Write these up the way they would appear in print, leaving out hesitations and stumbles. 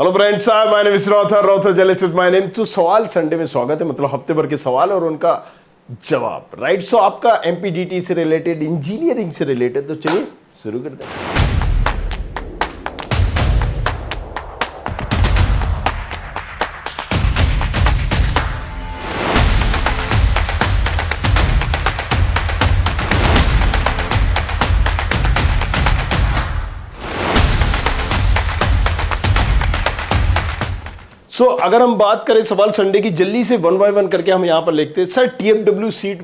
Hello friends, my name is Rother Jelis is my name. तो सवाल Sunday में स्वागत है, मतलब हफ्ते भर के सवाल और उनका जवाब। राइट, सो आपका एमपीडीटी से रिलेटेड, इंजीनियरिंग से रिलेटेड, तो चलिए शुरू करते हैं। अगर हम बात करें सवाल संडे की, जल्दी से वन बाय वन करके हम यहां पर लिखते हैं। सर, टीएफडब्ल्यू सीट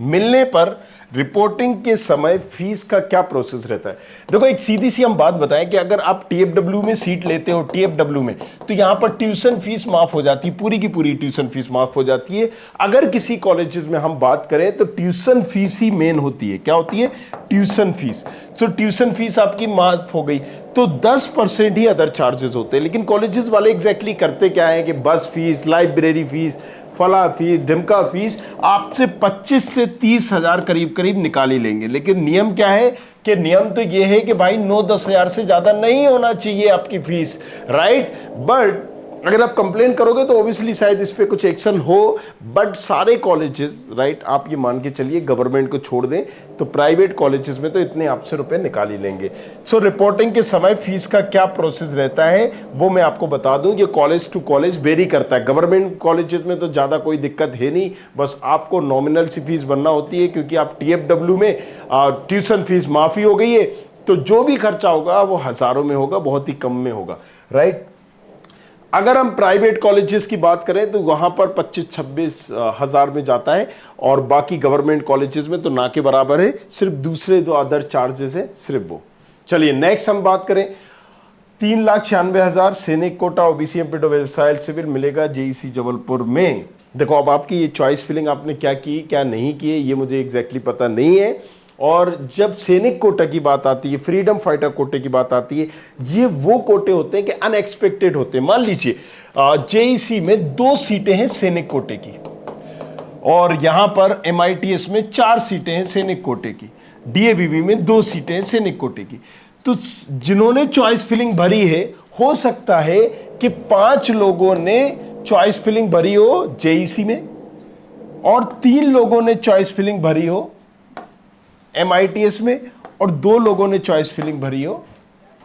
मिलने पर रिपोर्टिंग के समय फीस का क्या प्रोसेस रहता है? देखो, एक सीधी सी हम बात बताएं कि अगर आप टीएफडब्ल्यू में सीट लेते हो, टीएफडब्ल्यू में, तो यहां पर ट्यूशन फीस माफ हो जाती है, पूरी की पूरी ट्यूशन फीस माफ हो जाती है। अगर किसी कॉलेजेस में हम बात करें तो ट्यूशन फीस ही मेन होती है। क्या होती है? Tuition fees. तो ट्यूशन फीस आपकी माफ हो गई तो 10% ही अदर चार्जेस होते हैं। लेकिन कॉलेजेस वाले एग्जैक्टली करते क्या है कि बस फीस, लाइब्रेरी फीस, फला फीस, ढिमका फीस आपसे 25 से 30 हजार करीब करीब निकाल ही लेंगे। लेकिन नियम क्या है कि नियम तो ये है कि भाई 9-10 हजार से ज्यादा नहीं होना चाहिए आपकी फीस। राइट, बट अगर आप कंप्लेन करोगे तो ऑब्वियसली शायद इस पे कुछ एक्शन हो। बट सारे कॉलेजेस, राइट, आप ये मान के चलिए गवर्नमेंट को छोड़ दें तो प्राइवेट कॉलेजेस में तो इतने आपसे रुपए निकाल ही लेंगे। सो रिपोर्टिंग के समय फीस का क्या प्रोसेस रहता है वो मैं आपको बता दूं। ये कॉलेज टू कॉलेज वेरी करता है। गवर्नमेंट कॉलेजेस में तो ज्यादा कोई दिक्कत है नहीं, बस आपको नॉमिनल सी फीस भरना होती है, क्योंकि आप टीएफडब्ल्यू में ट्यूशन फीस माफी हो गई है, तो जो भी खर्चा होगा वो हजारों में होगा, बहुत ही कम में होगा। राइट, अगर हम प्राइवेट कॉलेजेस की बात करें तो वहां पर 25-26 हजार में जाता है, और बाकी गवर्नमेंट कॉलेजेस में तो ना के बराबर है। सिर्फ दूसरे दो अदर चार्जेस है, सिर्फ वो। चलिए नेक्स्ट हम बात करें। 3,96,000 सैनिक कोटा, ओबीसी, एमपीडो, वेसाइल सिविल मिलेगा जेईसी जबलपुर में। देखो, अब आपकी ये चॉइस फिलिंग आपने क्या की क्या नहीं की है ये मुझे एग्जैक्टली पता नहीं है। और जब सैनिक कोटा की बात आती है, फ्रीडम फाइटर कोटे की बात आती है, ये वो कोटे होते हैं कि अनएक्सपेक्टेड होते हैं। मान लीजिए जेईसी में 2 सीटें हैं सैनिक कोटे की, और यहां पर एमआईटीएस में 4 सीटें हैं सैनिक कोटे की, डीएवीबी में 2 सीटें हैं सैनिक कोटे की। तो जिन्होंने चॉइस फिलिंग भरी है, हो सकता है कि 5 लोगों ने चॉइस फिलिंग भरी हो जेईसी में, और 3 लोगों ने चॉइस फिलिंग भरी हो एमआईटीएस में, और 2 लोगों ने चॉइस फिलिंग भरी हो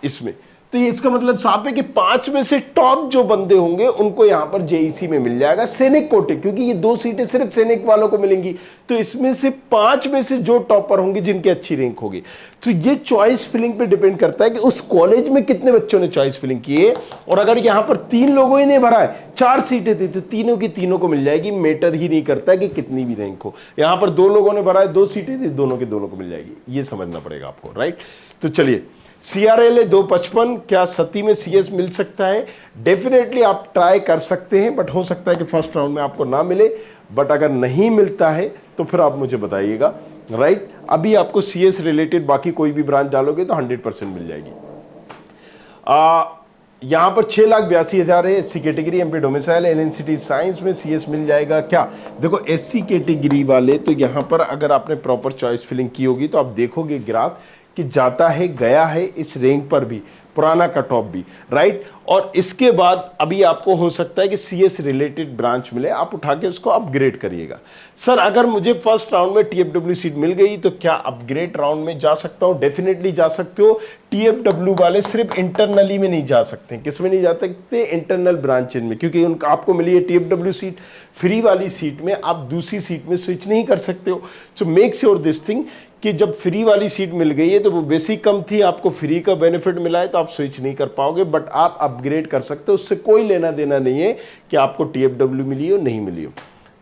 इसमें। तो ये इसका मतलब साफ है कि 5 में से टॉप जो बंदे होंगे उनको यहां पर जेईसी में मिल जाएगा सैनिक कोटे, क्योंकि ये 2 सीटें सिर्फ सैनिक वालों को मिलेंगी। तो इसमें से 5 में से जो टॉपर होंगे, जिनकी अच्छी रैंक होगी, तो ये चॉइस फिलिंग पे डिपेंड करता है कि उस कॉलेज में कितने बच्चों ने चॉइस फिलिंग की है। और अगर यहां पर 3 लोगों ही ने भरा है, 4 सीटें थी, तो तीनों की तीनों को मिल जाएगी। मैटर ही नहीं करता है कि कितनी भी रैंक हो। यहां पर 2 लोगों ने भरा है, 2 सीटें थी, दोनों के दोनों को मिल जाएगी। ये समझना पड़ेगा आपको। राइट, तो चलिए, सीआरएल है 255, क्या सती में सीएस मिल सकता है? डेफिनेटली आप ट्राई कर सकते हैं, बट हो सकता है कि फर्स्ट राउंड में आपको ना मिले। बट अगर नहीं मिलता है तो फिर आप मुझे बताइएगा। राइट, अभी आपको सीएस रिलेटेड बाकी कोई भी ब्रांच डालोगे तो 100% मिल जाएगी। यहां पर 6,82,000 है SC category, MP domicile, NNCT science में सीएस मिल जाएगा क्या? देखो, एससी कैटेगरी वाले तो यहां पर अगर आपने प्रॉपर चॉइस फिलिंग की होगी तो आप देखोगे ग्राफ कि जाता है, गया है इस रैंक पर भी, पुराना कट ऑफ भी। राइट, और इसके बाद अभी आपको हो सकता है कि सीएस रिलेटेड ब्रांच मिले, आप उठा के उसको अपग्रेड करिएगा। सर, अगर मुझे फर्स्ट राउंड में टीएफडब्ल्यू सीट मिल गई तो क्या अपग्रेड राउंड में जा सकता हूं? डेफिनेटली जा सकते हो। टीएफडब्ल्यू वाले सिर्फ इंटरनली में नहीं जा सकते। किस में नहीं जा सकते? इंटरनल ब्रांचेज में, क्योंकि उनका आपको मिली है टीएफडब्ल्यू सीट। फ्री वाली सीट में आप दूसरी सीट में स्विच नहीं कर सकते हो। So make sure this thing कि जब फ्री वाली सीट मिल गई है तो वो बेसिक कम थी, आपको फ्री का बेनिफिट मिला है, तो आप स्विच नहीं कर पाओगे, बट आप अपग्रेड कर सकते हो। उससे कोई लेना देना नहीं है कि आपको टीएफडब्ल्यू मिली हो नहीं मिली हो।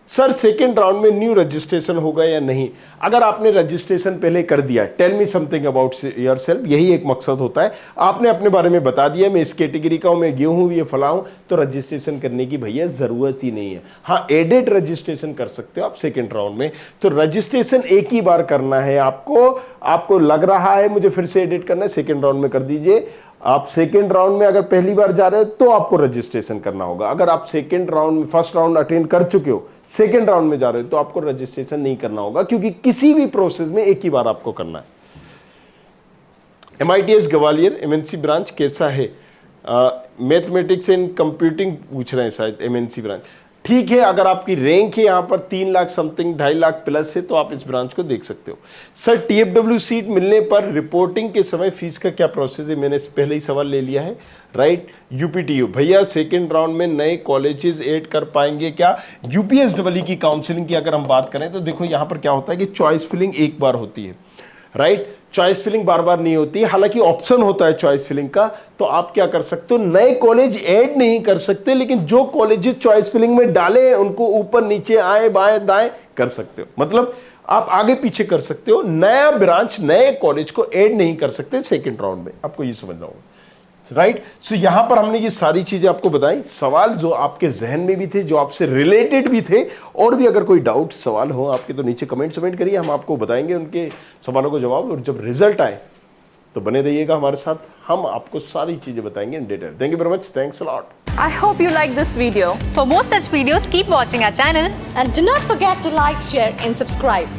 सर, सेकेंड राउंड में न्यू रजिस्ट्रेशन होगा या नहीं? अगर आपने रजिस्ट्रेशन पहले कर दिया, tell me something about yourself, यही एक मकसद होता है। आपने अपने बारे में बता दिया, मैं इस कैटेगरी का हूं, मैं ये हूं, ये फला हूं, तो रजिस्ट्रेशन करने की भैया जरूरत ही नहीं है। हाँ, एडेड रजिस्ट्रेशन कर सकते हो आप सेकेंड राउंड में। तो रजिस्ट्रेशन एक ही बार करना है आपको लग रहा है मुझे फिर से एडिट करना है, सेकेंड राउंड में कर दीजिए। आप सेकेंड राउंड में अगर पहली बार जा रहे हो तो आपको रजिस्ट्रेशन करना होगा। अगर आप सेकेंड राउंड में फर्स्ट राउंड अटेंड कर चुके हो, सेकेंड राउंड में जा रहे हो, तो आपको रजिस्ट्रेशन नहीं करना होगा, क्योंकि किसी भी प्रोसेस में एक ही बार आपको करना है। एमआईटीएस ग्वालियर एमएनसी ब्रांच कैसा है? मैथमेटिक्स एंड कंप्यूटिंग पूछ रहे हैं शायद, एमएनसी ब्रांच। ठीक है, अगर आपकी रैंक है यहाँ पर 3 लाख समथिंग, 2.5 लाख प्लस है, तो आप इस ब्रांच को देख सकते हो। सर टीएफडब्ल्यू सीट मिलने पर रिपोर्टिंग के समय फीस का क्या प्रोसेस है? मैंने पहले ही सवाल ले लिया है, राइट। यूपीटीयू भैया सेकेंड राउंड में नए कॉलेजेस ऐड कर पाएंगे क्या? यूपीएसडब्ल्यू की काउंसलिंग की अगर हम बात करें तो देखो यहाँ पर क्या होता है कि चॉइस फिलिंग एक बार होती है, राइट। चॉइस फिलिंग बार बार नहीं होती है, हालांकि ऑप्शन होता है चॉइस फिलिंग का, तो आप क्या कर सकते हो, नए कॉलेज ऐड नहीं कर सकते, लेकिन जो कॉलेजेस चॉइस फिलिंग में डाले हैं उनको ऊपर नीचे आए बाएं दाएं कर सकते हो, मतलब आप आगे पीछे कर सकते हो। नया ब्रांच नए कॉलेज को ऐड नहीं कर सकते सेकेंड राउंड में, आपको ये समझना होगा, राइट। सो यहां पर हमने ये सारी चीजें आपको बताई, सवाल जो आपके जहन में भी थे, जो आपसे रिलेटेड भी थे, और भी अगर कोई डाउट सवाल हो आपके तो नीचे कमेंट करिए, हम आपको बताएंगे उनके सवालों को जवाब। और जब रिजल्ट आए तो बने रहिएगा हमारे साथ, हम आपको सारी चीजें बताएंगे in detail. Thank you very much, thanks a lot. I hope you like this video. For more such videos, keep watching our channel. And do not forget to like, share and subscribe.